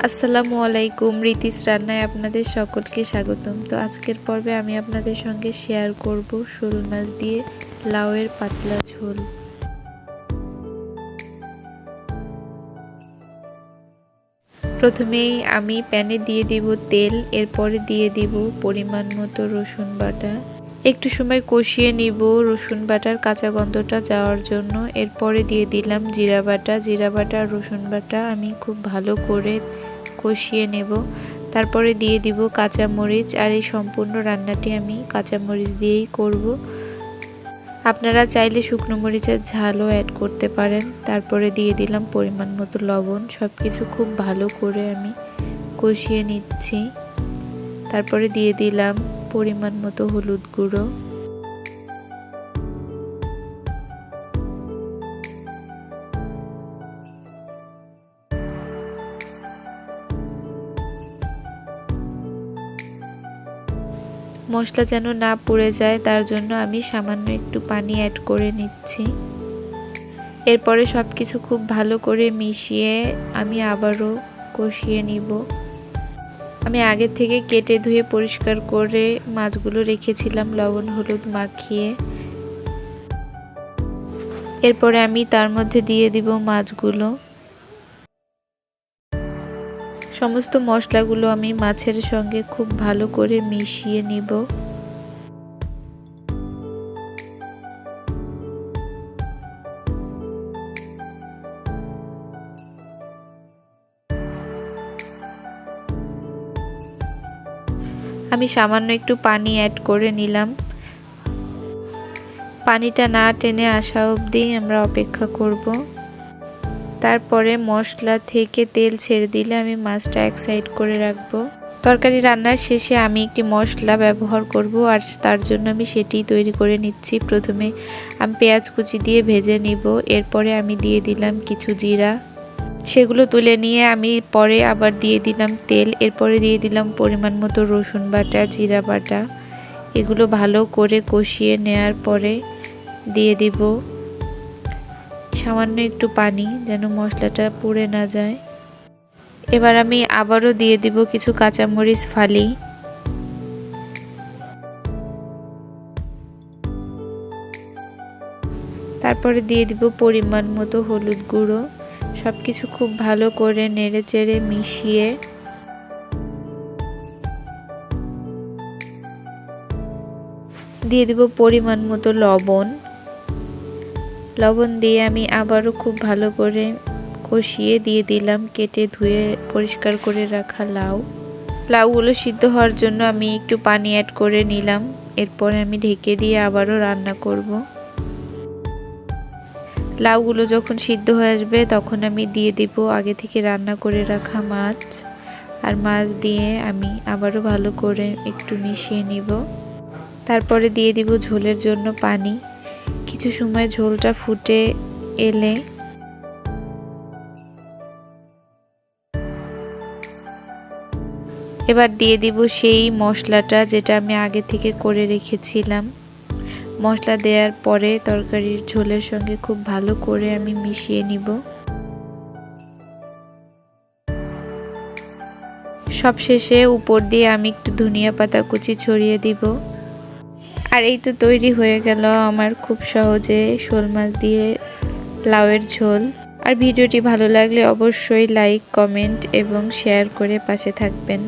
আসসালামু আলাইকুম, রীতিস রান্নায় আপনাদের সকলকে স্বাগতম। তো আজকের পর্বে আমি আপনাদের সঙ্গে শেয়ার করব শোল মাছ দিয়ে লাউয়ের পাতলা ঝোল। প্রথমেই আমি প্যানে দিয়ে দিব তেল, এরপরে দিয়ে দিব পরিমাণ মতো রসুন বাটা। একটু সময় কষিয়ে নিব রসুন বাটার কাঁচা গন্ধটা যাওয়ার জন্য। এরপরে দিয়ে দিলাম জিরা বাটা আর রসুন বাটা আমি খুব ভালো করে কষিয়ে নেব। তারপরে দিয়ে দিব কাঁচামরিচ, আর এই সম্পূর্ণ রান্নাটি আমি কাঁচামরিচ দিয়েই করব। আপনারা চাইলে শুকনো মরিচের ঝালও অ্যাড করতে পারেন। তারপরে দিয়ে দিলাম পরিমাণ মতো লবণ। সব কিছু খুব ভালো করে আমি কষিয়ে নিচ্ছি। তারপরে দিয়ে দিলাম পরিমাণ মতো হলুদ গুঁড়ো। মশলা যেন না পুড়ে যায় তার জন্য আমি সামান্য একটু পানি অ্যাড করে নিচ্ছি। এরপরে সব কিছু খুব ভালো করে মিশিয়ে আমি আবারও কষিয়ে নিব। আমি আগে থেকে কেটে ধুয়ে পরিষ্কার করে মাছগুলো রেখেছিলাম লবণ হলুদ মাখিয়ে। এরপরে আমি তার মধ্যে দিয়ে দিব মাছগুলো। সমস্ত মশলাগুলো আমি মাছের সঙ্গে খুব ভালো করে মিশিয়ে নিব। আমি সামান্য একটু পানি অ্যাড করে নিলাম। পানিটা না টেনে আসা অবধি আমরা অপেক্ষা করব। তারপরে মশলা থেকে তেল ছেড়ে দিলে আমি মাছটা এক সাইড করে রাখবো। তরকারি রান্নার শেষে আমি একটি মশলা ব্যবহার করব, আর তার জন্য আমি সেটি তৈরি করে নিচ্ছি। প্রথমে আমি পেঁয়াজ কুচি দিয়ে ভেজে নিব। এরপরে আমি দিয়ে দিলাম কিছু জিরা, সেগুলো তুলে নিয়ে আমি পরে আবার দিয়ে দিলাম তেল। এরপরে দিয়ে দিলাম পরিমাণ মতো রসুন বাটা জিরা বাটা। এগুলো ভালো করে কষিয়ে নেওয়ার পরে দিয়ে দিব সামান্য একটু পানি, যেন মশলাটা পুড়ে না যায়। এবার আমি আবারও দিয়ে দিব কিছু কাঁচামরিচ ফালি। তারপরে দিয়ে দিব পরিমাণ মতো হলুদ গুঁড়ো। সবকিছু খুব ভালো করে নেড়ে চেড়ে মিশিয়ে দিয়ে দিব পরিমাণ মতো লবণ। লবণ দিয়ে আমি আবারও খুব ভালো করে কষিয়ে দিয়ে দিলাম কেটে ধুয়ে পরিষ্কার করে রাখা লাউগুলো সিদ্ধ হওয়ার জন্য আমি একটু পানি অ্যাড করে নিলাম। এরপরে আমি ঢেকে দিয়ে আবারও রান্না করব। লাউগুলো যখন সিদ্ধ হয়ে আসবে তখন আমি দিয়ে দিব আগে থেকে রান্না করে রাখা মাছ, আর মাছ দিয়ে আমি আবারও ভালো করে একটু মিশিয়ে নিব। তারপরে দিয়ে দিব ঝোলের জন্য পানি। কিছু সময় ঝোলটা ফুটে এলে এবার দিয়ে দিব সেই মশলাটা যেটা আমি আগে থেকে করে রেখেছিলাম। মশলা দেওয়ার পরে তরকারির ঝোলের সঙ্গে খুব ভালো করে আমি মিশিয়ে নিব। সবশেষে উপর দিয়ে আমি একটু ধনিয়া পাতা কুচি ছড়িয়ে দিব। আর এই তো তৈরি হয়ে গেল আমার খুব সহজে শোল মাছ দিয়ে লাউয়ের ঝোল। আর ভিডিওটি ভালো লাগলে অবশ্যই লাইক কমেন্ট এবং শেয়ার করে পাশে থাকবেন।